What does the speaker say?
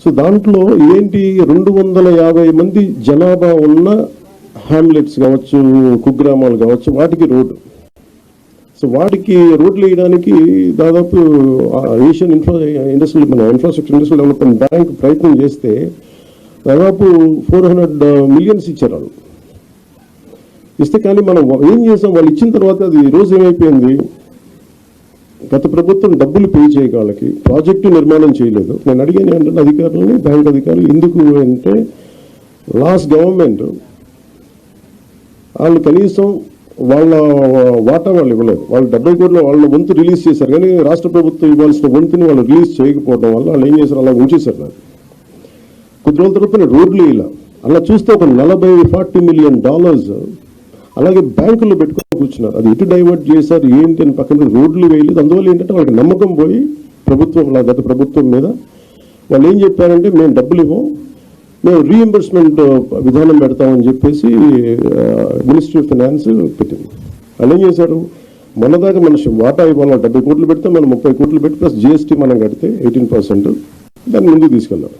So దాంట్లో ఏంటి 250 మంది జనాభా ఉన్న హ్యామ్లెట్స్ కావచ్చు, కుగ్రామాలు కావచ్చు, వాటికి రోడ్డు. సో వాటికి రోడ్లు వేయడానికి దాదాపు Asian infrastructure industrial development bank ప్రయత్నం చేస్తే దాదాపు 400 మిలియన్స్ ఇచ్చారు వాళ్ళు. ఇస్తే కానీ మనం ఏం చేసాం, వాళ్ళు ఇచ్చిన తర్వాత అది రోజు ఏమైపోయింది, గత ప్రభుత్వం డబ్బులు పే చేయక వాళ్ళకి ప్రాజెక్టు నిర్మాణం చేయలేదు. నేను అడిగాను ఏంటంటే అధికారులని, బ్యాంక్ అధికారులు, ఎందుకు అంటే లాస్ట్ గవర్నమెంట్ వాళ్ళు కనీసం వాళ్ళ వాటా వాళ్ళు ఇవ్వలేదు. వాళ్ళు 70 కోట్లు వాళ్ళ వంతు రిలీజ్ చేశారు, కానీ రాష్ట్ర ప్రభుత్వం ఇవ్వాల్సిన వంతుని వాళ్ళు రిలీజ్ చేయకపోవడం వల్ల వాళ్ళు ఏం చేశారు, అలా ఉంచేశారు. నాకు కొద్ది రోజుల తర్వాత రోడ్లు ఇలా అలా చూస్తే ఒక $40-40 మిలియన్ అలాగే బ్యాంకుల్లో పెట్టుకొని కూర్చున్నారు. అది ఎటు డైవర్ట్ చేశారు ఏంటి అని పక్కన రోడ్లు వేయలేదు. అందువల్ల ఏంటంటే వాళ్ళకి నమ్మకం పోయి గత ప్రభుత్వం మీద వాళ్ళు ఏం చెప్పారంటే మేము డబ్బులు ఇవ్వం, మేము రీఎంబర్స్మెంట్ విధానం పెడతామని చెప్పేసి మినిస్ట్రీ ఆఫ్ ఫైనాన్స్ పెట్టింది. వాళ్ళు ఏం చేశారు, మొన్నదాకా మన వాటా ఇవ్వాలి 70 కోట్లు పెడితే మనం 30 కోట్లు పెట్టి ప్లస్ GST మనం కడితే 18% దాన్ని ముందుకు తీసుకెళ్ళారు.